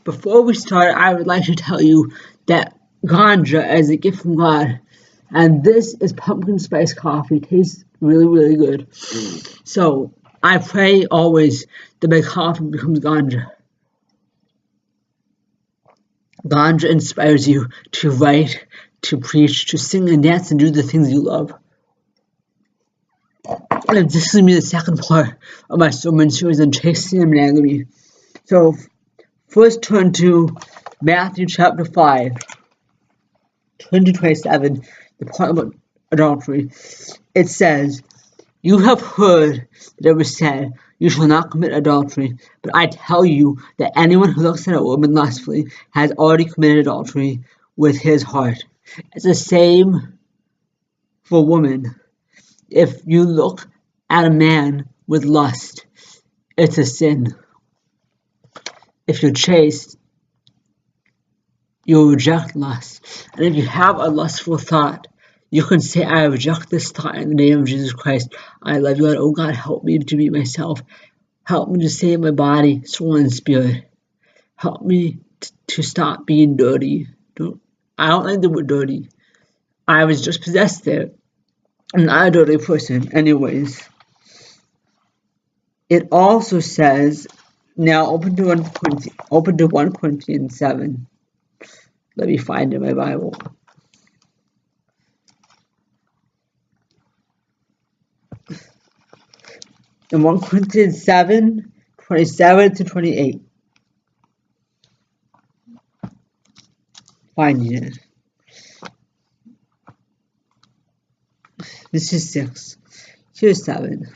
Before we start, I would like to tell you that ganja is a gift from God, and this is pumpkin spice coffee. It tastes really, really good. So I pray always that my coffee becomes ganja. Ganja inspires you to write, to preach, to sing and dance and do the things you love. And this is going to be the second part of my sermon series on chastity and monogamy. So first turn to Mathew chapter 5, 20-27, the part about adultery. It says, "You have heard that it was said, 'You shall not commit adultery.' But I tell you that anyone who looks at a woman lustfully has already committed adultery with his heart. It's the same for women. If you look at a man with lust, it's a sin. If you're chaste, you'll reject lust. And if you have a lustful thought, you can say, 'I reject this thought in the name of Jesus Christ. I love you, God. Oh God, help me to be myself. Help me to save my body, soul, and spirit. Help me to stop being dirty.'" I don't like the word dirty. I was just possessed there. I'm not a dirty person. Anyways. It also says, now open to 1 Corinthians 7. Let me find it in my Bible. In 1 Corinthians 7, 27-28. Finding it. This is 6. Here's 7.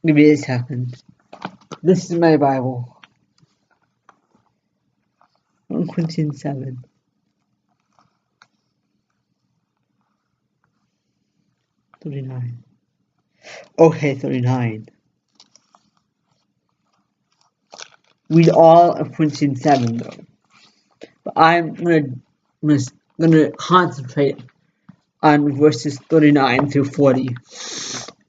Give me a second. This is my Bible. 1 Corinthians 7. Okay, 39. Read all of Corinthians 7 though. But I'm gonna concentrate on verses 39 through 40.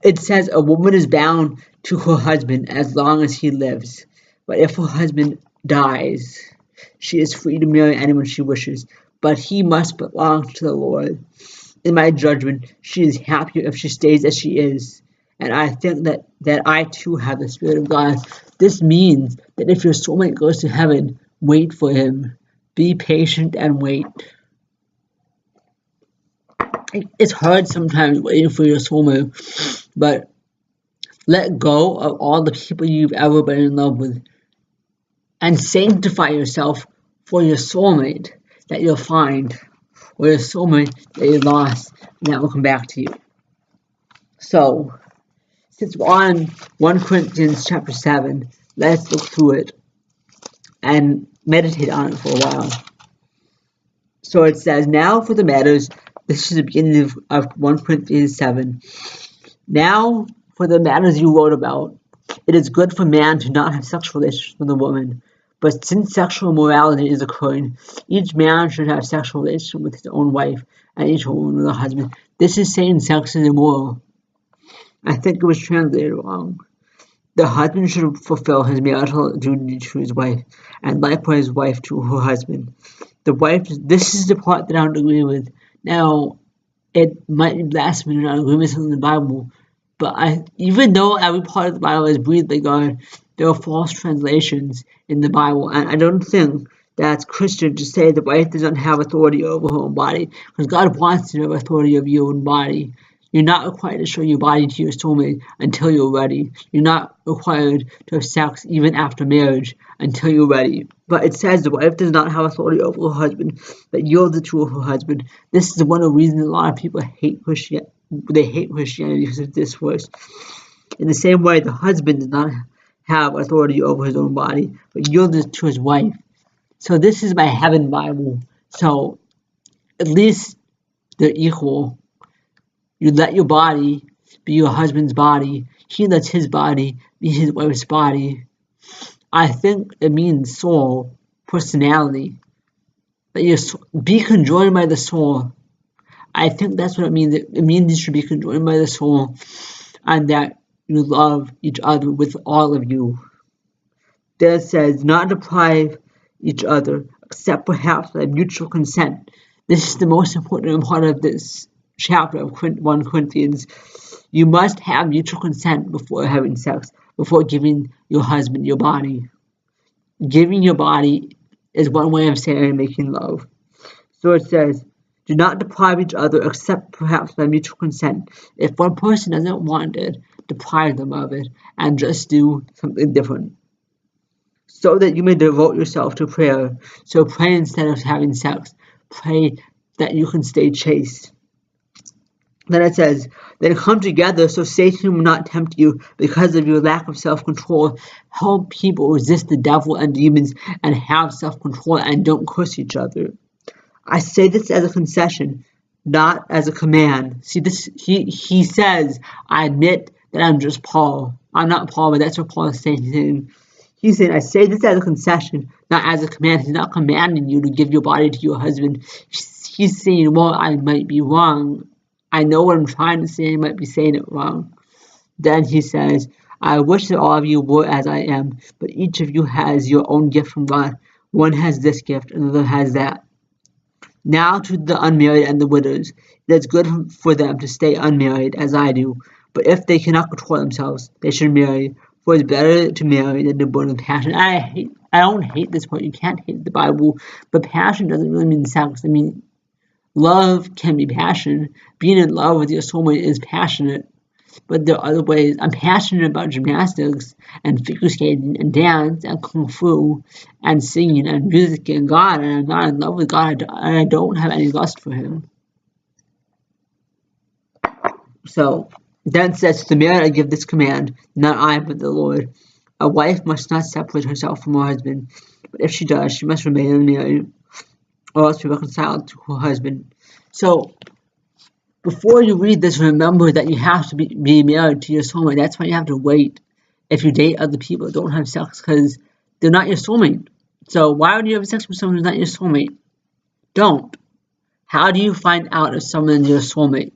It says, "A woman is bound to her husband as long as he lives. But if her husband dies, she is free to marry anyone she wishes. But he must belong to the Lord. In my judgment, she is happier if she stays as she is. And I think that I too have the Spirit of God. This means that if your soulmate goes to heaven, wait for him. Be patient and wait." It's hard sometimes waiting for your soulmate, but let go of all the people you've ever been in love with and sanctify yourself for your soulmate that you'll find, or your soulmate that you lost, and that will come back to you. So, since we're on 1 Corinthians chapter 7, let's look through it and meditate on it for a while. So it says, "Now for the matters," this is the beginning of 1 Corinthians 7. "Now for the matters you wrote about, it is good for man to not have sexual relations with a woman. But since sexual immorality is occurring, each man should have sexual relations with his own wife, and each woman with her husband." This is saying sex is immoral. I think it was translated wrong. "The husband should fulfill his marital duty to his wife, and likewise his wife to her husband." This is the part that I don't agree with. Now, it might be blasphemy to not agree with something in the Bible, but even though every part of the Bible is breathed by God, there are false translations in the Bible, and I don't think that's Christian to say the wife doesn't have authority over her own body, because God wants to have authority over your own body. You're not required to show your body to your soulmate until you're ready. You're not required to have sex even after marriage until you're ready. But it says the wife does not have authority over her husband, but yields to her husband. This is one of the reasons a lot of people hate Christianity. They hate Christianity because of this verse. In the same way, the husband does not have authority over his own body, but yields to his wife. So this is my heaven Bible. So at least they're equal. You let your body be your husband's body. He lets his body be his wife's body. I think it means soul, personality. That you be conjoined by the soul. I think that's what it means. It means you should be conjoined by the soul, and that you love each other with all of you. Then it says, not deprive each other, except perhaps by mutual consent. This is the most important part of this chapter of 1 Corinthians. You must have mutual consent before having sex, before giving your husband your body. Giving your body is one way of saying making love. So it says, do not deprive each other except perhaps by mutual consent. If one person doesn't want it, deprive them of it and just do something different. So that you may devote yourself to prayer. So pray instead of having sex. Pray that you can stay chaste. Then it says, then come together so Satan will not tempt you because of your lack of self-control. Help people resist the devil and demons and have self-control and don't curse each other. I say this as a concession, not as a command. See, this he says, I admit that I'm just Paul. I'm not Paul, but that's what Paul is saying. He's saying, I say this as a concession, not as a command. He's not commanding you to give your body to your husband. He's saying, well, I might be wrong. I know what I'm trying to say. I might be saying it wrong. Then he says, I wish that all of you were as I am, but each of you has your own gift from God. One has this gift, another has that. Now to the unmarried and the widows, it is good for them to stay unmarried, as I do. But if they cannot control themselves, they should marry. For it is better to marry than to burn with passion. I don't hate this part. You can't hate the Bible, but passion doesn't really mean sex. I mean, love can be passion. Being in love with your soulmate is passionate. But there are other ways. I'm passionate about gymnastics and figure skating and dance and kung fu and singing and music and God, and I'm not in love with God, and I don't have any lust for Him. So then it says, to the married I give this command, not I but the Lord. A wife must not separate herself from her husband, but if she does, she must remain unmarried, or else be reconciled to her husband. So before you read this, remember that you have to be married to your soulmate. That's why you have to wait if you date other people. Don't have sex because they're not your soulmate. So why would you have sex with someone who's not your soulmate? Don't. How do you find out if someone's your soulmate?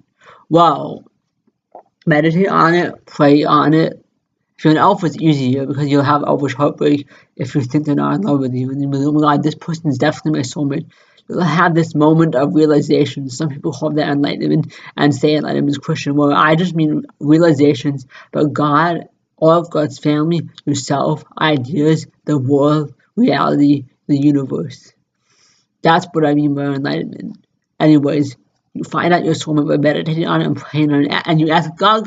Well, meditate on it, pray on it. If you're an alpha, it's easier because you'll have elfish heartbreak if you think they're not in love with you. And you'll be like, oh my God, this person is definitely my soulmate. You'll have this moment of realization. Some people call that enlightenment and say enlightenment is Christian. Well, I just mean realizations about God, all of God's family, yourself, ideas, the world, reality, the universe. That's what I mean by enlightenment. Anyways, you find out your soulmate by meditating on it and praying on it, and you ask God,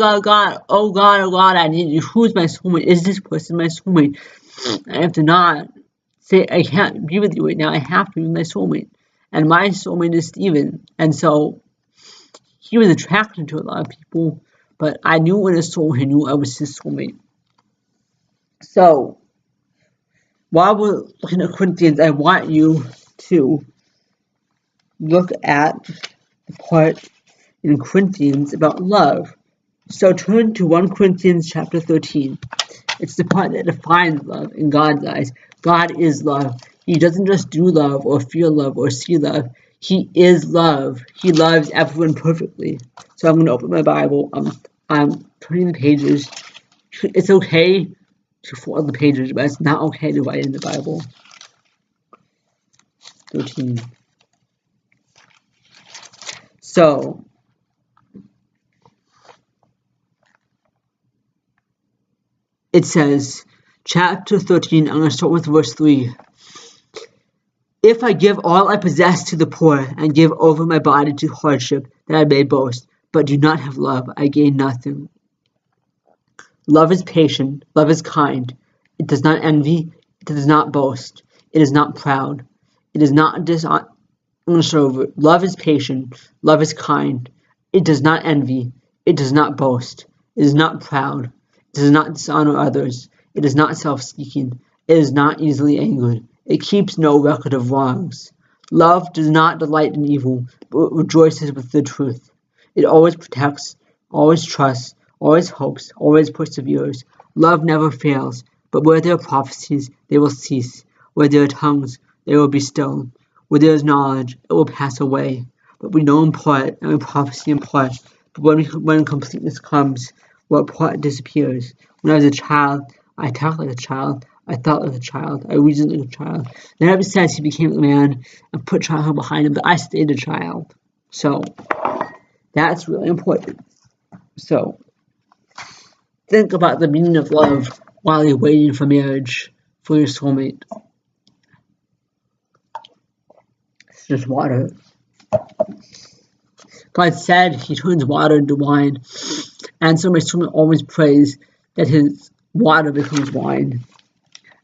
oh God, I need you. Who's my soulmate? Is this person my soulmate? And if they're not, say, I can't be with you right now. I have to be with my soulmate. And my soulmate is Stephen. And so he was attracted to a lot of people, but I knew in his soul he knew I was his soulmate. So while we're looking at Corinthians, I want you to look at the part in Corinthians about love. So turn to 1 Corinthians chapter 13. It's the part that defines love in God's eyes. God is love. He doesn't just do love or feel love or see love. He is love. He loves everyone perfectly. So I'm going to open my Bible. I'm turning the pages. It's okay to follow the pages, but it's not okay to write in the Bible. 13. So, it says, chapter 13, I'm going to start with verse 3. If I give all I possess to the poor and give over my body to hardship, that I may boast, but do not have love, I gain nothing. Love is patient, love is kind. It does not envy, it does not boast, it is not proud, it is not dishonest. Love is patient, love is kind. It does not envy, it does not boast, it is not proud, it does not dishonor others, it is not self-seeking, it is not easily angered, it keeps no record of wrongs. Love does not delight in evil, but rejoices with the truth. It always protects, always trusts, always hopes, always perseveres. Love never fails, but where there are prophecies, they will cease. Where there are tongues, they will be still. Where there is knowledge, it will pass away. But we know in part, and we prophesy in part. But when completeness comes, what part disappears? When I was a child, I talked like a child. I thought like a child. I reasoned like a child. Then ever since he became a man and put childhood behind him, but I stayed a child. So that's really important. So think about the meaning of love while you're waiting for marriage for your soulmate. It's just water. God said he turns water into wine, and so my soulmate always prays that his water becomes wine.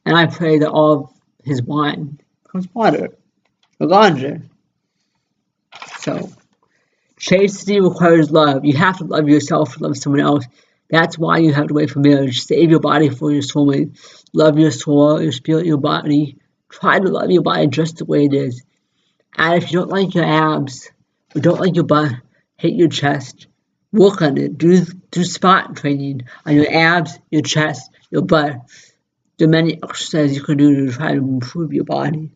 And I pray that all of his wine becomes water, or ganja. So, chastity requires love. You have to love yourself to love someone else. That's why you have to wait for marriage. Save your body for your soulmate. Love your soul, your spirit, your body. Try to love your body just the way it is. And if you don't like your abs, or don't like your butt, hate your chest, work on it. Do spot training on your abs, your chest, your butt. There are many exercises you can do to try to improve your body.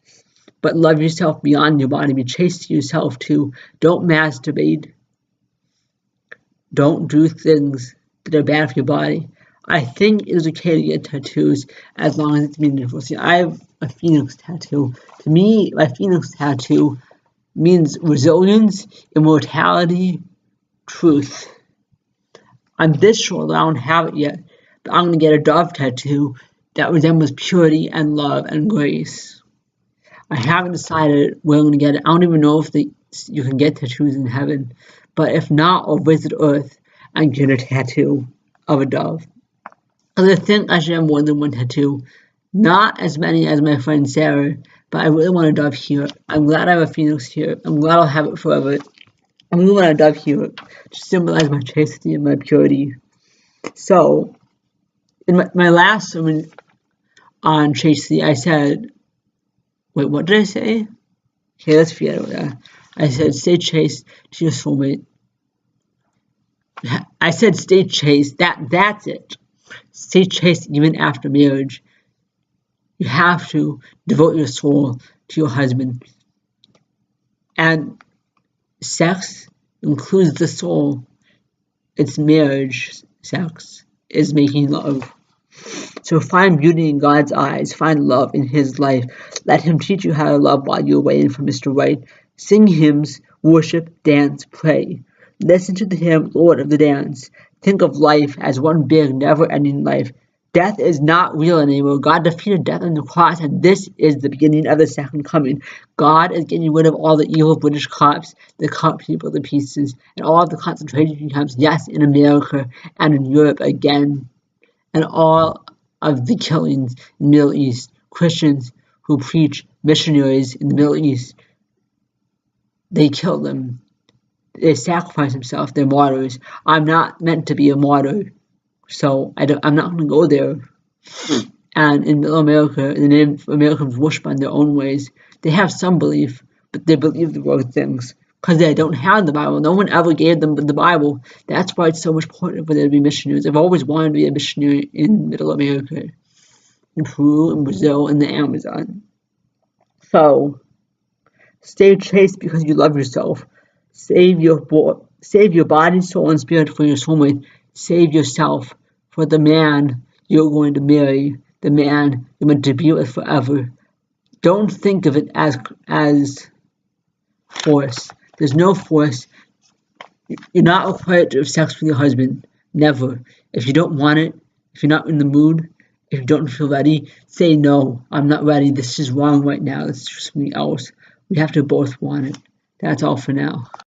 But love yourself beyond your body. Be chaste to yourself too. Don't masturbate. Don't do things that are bad for your body. I think it is okay to get tattoos as long as it's meaningful. See, I have a phoenix tattoo. To me, my phoenix tattoo means resilience, immortality, truth. I'm this short, I don't have it yet, but I'm going to get a dove tattoo that resembles purity and love and grace. I haven't decided where I'm going to get it. I don't even know if you can get tattoos in heaven, but if not, I'll visit Earth and get a tattoo of a dove. Because I think I should have more than one tattoo. Not as many as my friend Sarah, but I really want a dove here. I'm glad I have a phoenix here. I'm glad I'll have it forever. I really want a dove here to symbolize my chastity and my purity. So, in my last sermon on chastity, I said, wait, what did I say? Okay, let's forget about that. I said, stay chaste to your soulmate. I said, stay chaste. That's it. Stay chaste even after marriage. You have to devote your soul to your husband. And sex includes the soul. It's marriage. Sex is making love. So find beauty in God's eyes. Find love in his life. Let him teach you how to love while you're waiting for Mr. Right. Sing hymns, worship, dance, pray. Listen to the hymn, Lord of the Dance. Think of life as one big, never-ending life. Death is not real anymore. God defeated death on the cross, and this is the beginning of the second coming. God is getting rid of all the evil British cops, the cut people to pieces, and all of the concentration camps, yes, in America and in Europe again, and all of the killings in the Middle East. Christians who preach, missionaries in the Middle East, they kill them. They sacrifice themselves. They're martyrs. I'm not meant to be a martyr. So I'm not going to go there. And in Middle America, the Native Americans worship in their own ways. They have some belief, but they believe the wrong things because they don't have the Bible. No one ever gave them the Bible. That's why it's so much important for them to be missionaries. I've always wanted to be a missionary in Middle America, in Peru, in Brazil, and the Amazon. So stay chaste because you love yourself. Save your body, soul, and spirit for your soulmate. Save yourself for the man you're going to marry, the man you're meant to be with forever. Don't think of it as force. There's no force. You're not required to have sex with your husband. Never. If you don't want it, if you're not in the mood, if you don't feel ready, say no, I'm not ready. This is wrong right now. This is something else. We have to both want it. That's all for now.